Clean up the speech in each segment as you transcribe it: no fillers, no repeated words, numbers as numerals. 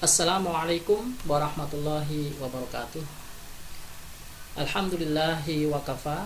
Assalamualaikum warahmatullahi wabarakatuh. Alhamdulillahi wa kafa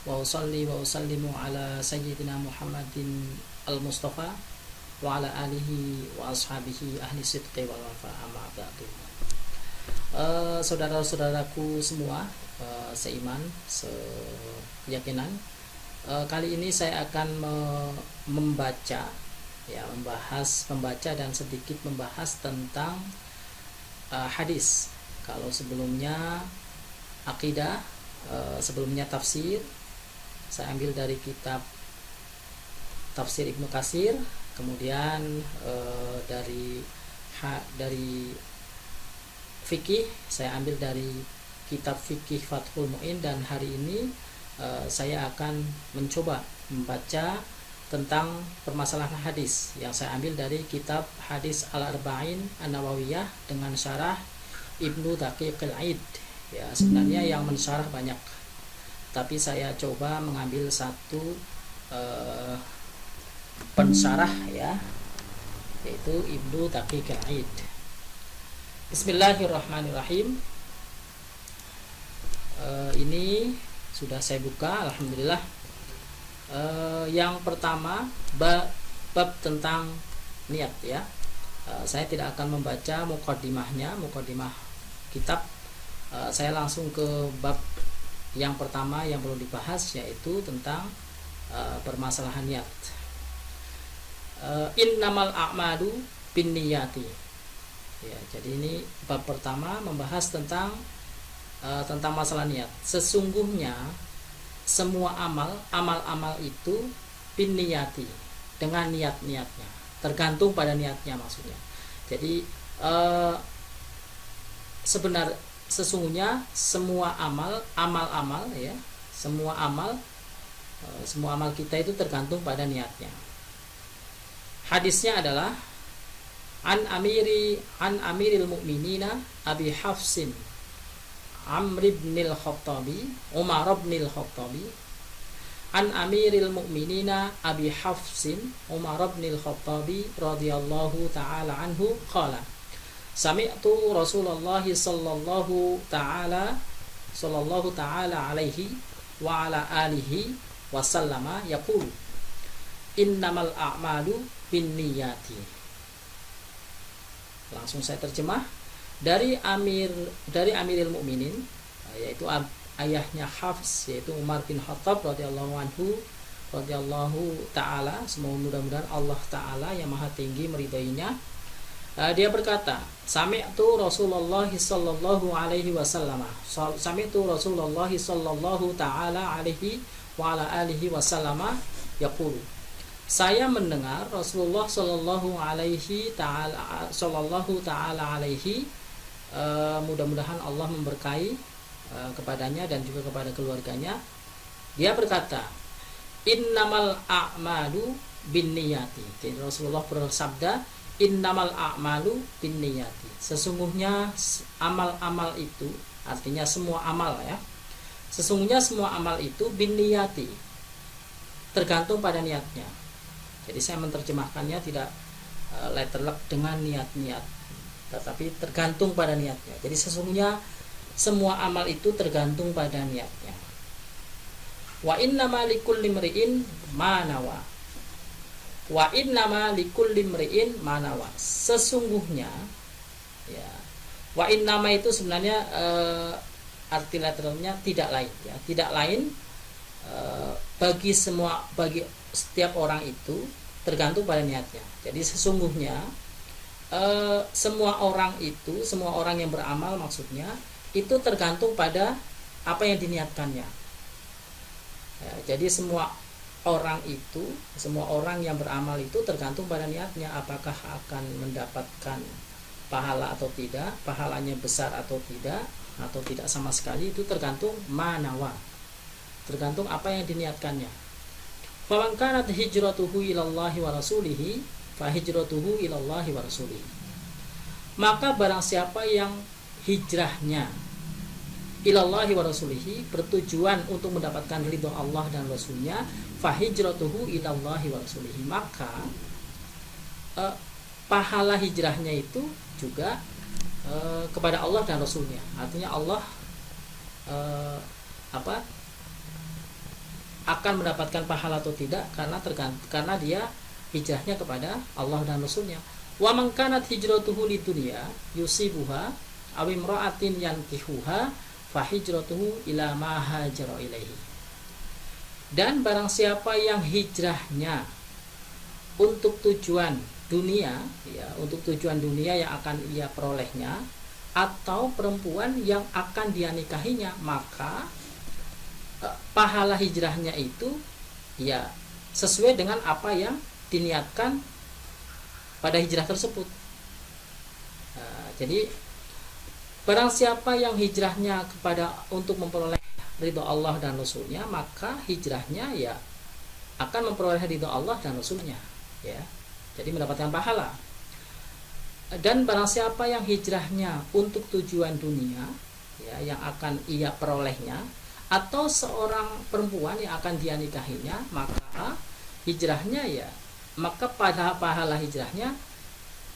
wa usalli wa usallimu ala sayyidina Muhammadin al-Mustafa wa ala alihi wa ashabihi ahli sidqi wal wafa, amma ba'du. Saudara-saudaraku semua, seiman, sekeyakinan, kali ini saya akan membaca dan sedikit membahas tentang hadis. Kalau sebelumnya akidah, sebelumnya tafsir, saya ambil dari kitab tafsir Ibnu Katsir, kemudian dari fikih saya ambil dari kitab fikih Fathul Mu'in, dan hari ini saya akan mencoba membaca tentang permasalahan hadis yang saya ambil dari kitab Hadis Al-Arba'in An-Nawawiyah dengan syarah Ibnu Daqiq Al-Aid. Ya, sebenarnya yang mensyarah banyak, tapi saya coba mengambil satu pensyarah, ya, yaitu Ibnu Daqiq Al-Aid. Bismillahirrahmanirrahim. Ini sudah saya buka, alhamdulillah. Yang pertama, bab tentang niat, ya. Saya tidak akan membaca mukadimah kitab. Saya langsung ke bab yang pertama yang perlu dibahas, yaitu tentang permasalahan niat. Innamal a'malu binniyati. Ya, jadi ini bab pertama membahas tentang masalah niat. Sesungguhnya semua amal itu binniyati, dengan niatnya, tergantung pada niatnya maksudnya. Jadi sesungguhnya semua amal ya, semua amal kita itu tergantung pada niatnya. Hadisnya adalah an amiril mu'minina Abi Hafsin Amr ibn al-Khattabi Umar ibn al-Khattabi an amiril mu'minina Abi Hafsin Umar ibn al-Khattabi radhiyallahu ta'ala anhu qala sami'tu Rasulullah sallallahu ta'ala alaihi wa ala alihi wa sallama yaqulu innamal a'malu binniyati. Langsung saya terjemah dari Amiril Mukminin, yaitu ayahnya Hafs, yaitu Umar bin Khattab radhiyallahu taala, semoga mudah-mudahan Allah taala yang maha tinggi meridainya. Dia berkata, sami'tu Rasulullah sallallahu alaihi wasallam. Sami'tu Rasulullah sallallahu taala alaihi wa ala alihi wasallam yaqulu. Saya mendengar Rasulullah sallallahu taala alaihi, mudah-mudahan Allah memberkahi kepadanya dan juga kepada keluarganya. Dia berkata, innamal a'malu binniyati. Jadi Rasulullah bersabda, innamal a'malu binniyati. Sesungguhnya amal-amal itu, artinya semua amal, ya. Sesungguhnya semua amal itu binniyati, tergantung pada niatnya. Jadi saya menerjemahkannya tidak letterlock dengan niat-niat, tetapi tergantung pada niatnya. Jadi sesungguhnya semua amal itu tergantung pada niatnya. Wa innama likulli imri'in ma nawa. Wa innama likulli imri'in ma nawa. Sesungguhnya, ya. Wa innama itu sebenarnya arti letternya tidak lain, ya. Tidak lain, bagi setiap orang itu tergantung pada niatnya. Jadi sesungguhnya semua orang yang beramal maksudnya itu tergantung pada apa yang diniatkannya. Ya, jadi semua orang yang beramal itu tergantung pada niatnya, apakah akan mendapatkan pahala atau tidak, pahalanya besar atau tidak sama sekali, itu tergantung manawa, tergantung apa yang diniatkannya. Faman kanat hijratuhu ilallahi wa rasulihi fa hijratuhu ilallahi wa rasulihi. Maka barang siapa yang hijrahnya ilallahi wa rasulihi, bertujuan untuk mendapatkan ridho Allah dan Rasulnya, fa hijratuhu ilallahi wa rasulihi, maka pahala hijrahnya itu juga kepada Allah dan Rasulnya. Artinya Allah akan mendapatkan pahala atau tidak karena dia hijrahnya kepada Allah dan Rasulnya. Wa man kanat hijratuhu lidunya yusibuha aw imra'atin yankihuha fa hijratuhu ila ma hajara ilaihi. Dan barang siapa yang hijrahnya untuk tujuan dunia, ya, untuk tujuan dunia yang akan ia perolehnya, atau perempuan yang akan dia nikahinya, maka pahala hijrahnya itu ya sesuai dengan apa yang diniatkan pada hijrah tersebut. Jadi barang siapa yang hijrahnya untuk memperoleh ridho Allah dan Rasulnya, maka hijrahnya ya akan memperoleh ridho Allah dan Rasulnya, ya. Jadi mendapatkan pahala. Dan barang siapa yang hijrahnya untuk tujuan dunia, ya, yang akan ia perolehnya, atau seorang perempuan yang akan dia nikahinya, maka hijrahnya ya, maka pahala hijrahnya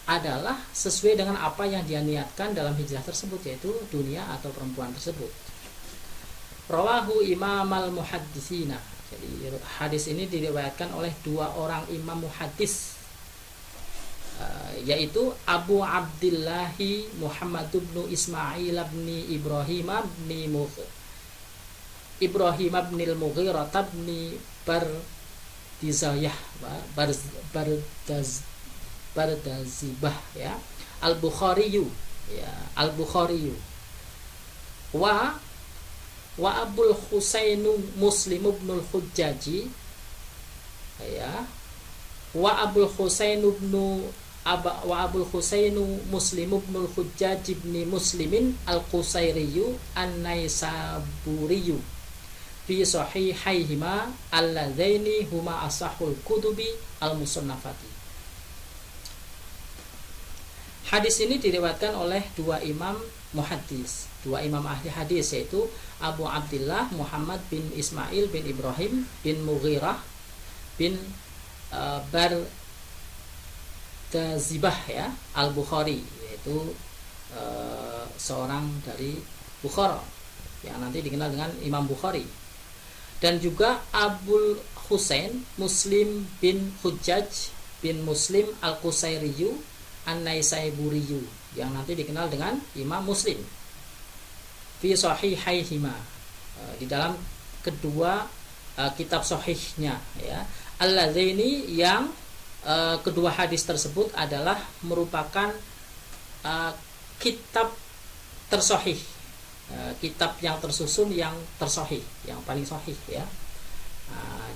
adalah sesuai dengan apa yang dia niatkan dalam hijrah tersebut, yaitu dunia atau perempuan tersebut. Rawahu Imam al-Muhadditsina. Jadi hadis ini diriwayatkan oleh dua orang imam muhaddis, yaitu Abu Abdillahi Muhammad bin Ismail bin Ibrahim bin al-Mughirah bin Bardazibah, ya, Al-Bukhari, ya, Al-Bukhari. Wa Abul Husainu Muslim ibn al-Hujjaji, ya, wa Abul Husainu Muslim ibn al-Hujjaj ibn Muslimin al-Qusairiyu an-Naisaburiyu fi sahihaihima alladzaini huma asahul kutubi al-musannafati. Hadis ini diriwayatkan oleh dua imam muhaddis, dua imam ahli hadis, yaitu Abu Abdillah Muhammad bin Ismail bin Ibrahim bin Mughirah bin Bardazibah, ya, Al-Bukhari, yaitu seorang dari Bukhara yang nanti dikenal dengan Imam Bukhari. Dan juga Abul Husain Muslim bin Hujjaj bin Muslim Al-Qusairiyu An-Naisaburiyu yang nanti dikenal dengan Imam Muslim fi sahihaihima, di dalam kedua kitab sahihnya, ya, alladzaini, yang kedua hadis tersebut adalah merupakan kitab tersahih, kitab yang tersusun yang tersahih, yang paling sahih, ya.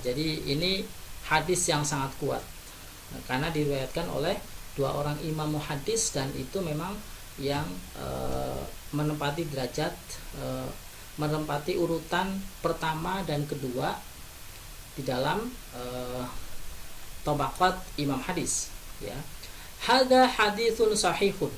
Jadi ini hadis yang sangat kuat karena diriwayatkan oleh dua orang imam muhaddis, dan itu memang yang menempati derajat, menempati urutan pertama dan kedua di dalam tabaqat imam hadis, ya. Hadza haditsun sahihun.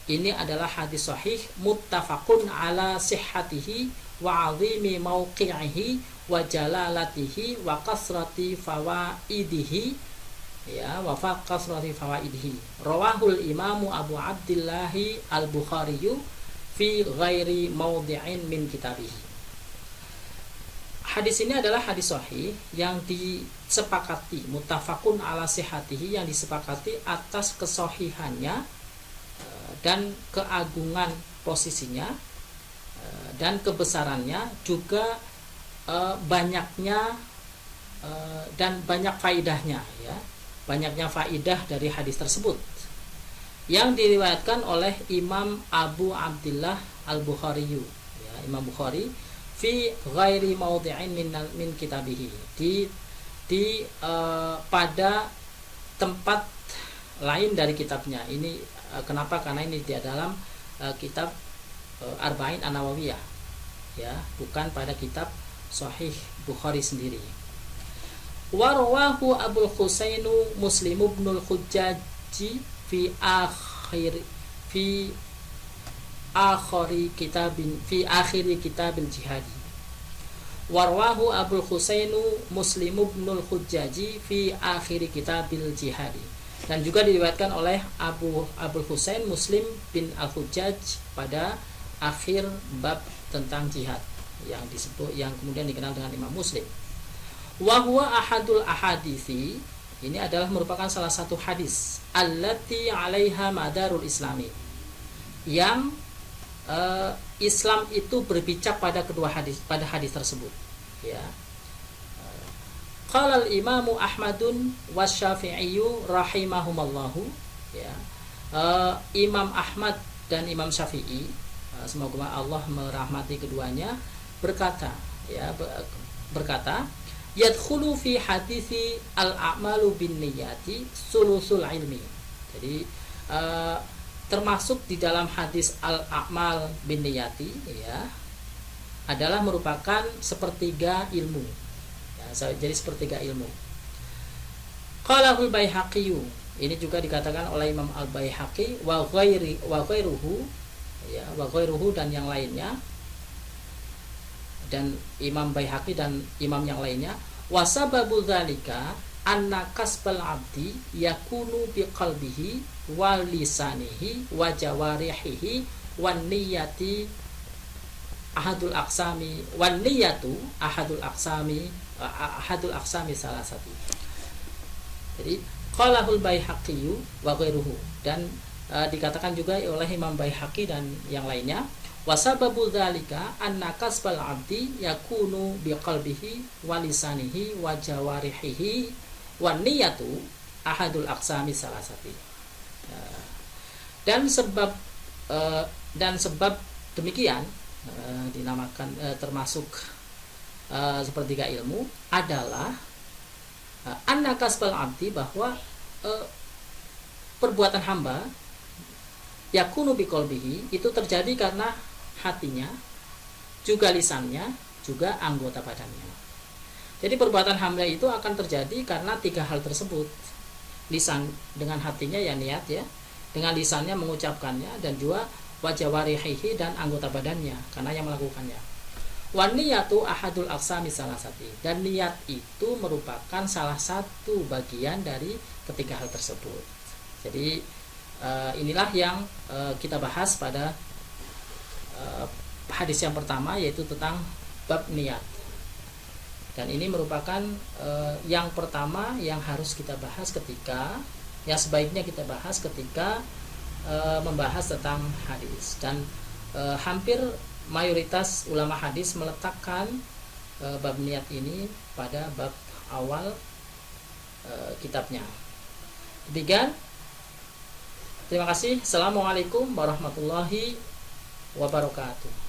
Ini adalah hadis sahih muttafaqun ala sihhatihi wa 'azimi mauqi'ihi wa jalalatihi wa kasrati fawaidihi, ya, wa kasrati fawaidihi. Rawahul Imamu Abu Abdillahi Al-Bukhari fi ghairi mawdi'in min kitabihi. Hadis ini adalah hadis sahih yang disepakati, muttafaqun ala sihhatihi, yang disepakati atas kesahihannya dan keagungan posisinya dan kebesarannya, juga banyaknya dan banyak faidahnya, ya, banyaknya faidah dari hadis tersebut yang diriwayatkan oleh Imam Abu Abdillah Al-Bukhari, ya, Imam Bukhari, fi ghairi mawdi'in min kitabihi, di pada tempat lain dari kitabnya. Ini kenapa? Karena ini di dalam kitab Arba'in An-Nawawiyah, ya, bukan pada kitab Sahih Bukhari sendiri. Wa rawahu Abul Husainu Muslim ibn al-Hujjaji fi akhiri kitabil jihadi. Wa rawahu Abul Husainu Muslim ibn al-Hujjaji fi akhiri kitabil jihadi. dan juga diriwayatkan oleh Abul Husain Muslim bin Al-Hujjaj pada akhir bab tentang jihad yang disebut, yang kemudian dikenal dengan Imam Muslim. Wa huwa ahadul ahadithi, ini adalah merupakan salah satu hadis allati 'alaiha madarul islami, yang Islam itu berpijak pada pada hadis tersebut, ya. Qala al-Imamu Ahmadun wasyafi'iyyu rahimahumallahu, ya. Imam Ahmad dan Imam Syafi'i, semoga Allah merahmati keduanya, berkata, ya, berkata, yadkhulu fi hadithi al-a'malu bin niyati sulusul ilmi. Jadi termasuk di dalam hadis al-a'mal bin niyati, ya, adalah merupakan sepertiga ilmu. Jadi sepertiga ilmu. Qalahul Baihaqi, ini juga dikatakan oleh Imam Al-Baihaqi, wa ghairuhu, ya, wa ghairuhu dan yang lainnya, dan Imam Baihaqi dan imam yang lainnya, wa sababu dzalika anna kasbal abdi yakunu biqalbihi wa lisanihi wa jawarihihi wan niyati ahadul aqsami, wan niyatu ahadul aqsami salah satu. Jadi qalahul Baihaqi wa ghairuhu, dan dikatakan juga oleh Imam Baihaqi dan yang lainnya, wasababu dzalika anna kasbal abdi yakunu biqalbihi wa lisanihi wa jawarihihi wan niyatu ahadul aqsami salah satu. Dan sebab demikian dinamakan termasuk sepertiga ilmu adalah anna kasbal abdi, bahwa perbuatan hamba yakunu biqalbihi itu terjadi karena hatinya, juga lisannya, juga anggota badannya. Jadi perbuatan hamba itu akan terjadi karena tiga hal tersebut. Lisan dengan hatinya, ya, niat, ya, dengan lisannya mengucapkannya, dan juga wajawarihihi dan anggota badannya karena yang melakukannya. Wan niyatu ahadul aqsami salah satu, dan niat itu merupakan salah satu bagian dari ketiga hal tersebut. Jadi inilah yang kita bahas pada hadis yang pertama, yaitu tentang bab niat. Dan ini merupakan yang pertama yang harus kita bahas ketika, yang sebaiknya kita bahas ketika membahas tentang hadis. Dan hampir mayoritas ulama hadis meletakkan bab niat ini pada bab awal kitabnya. Demikian. Terima kasih. Assalamualaikum warahmatullahi wabarakatuh.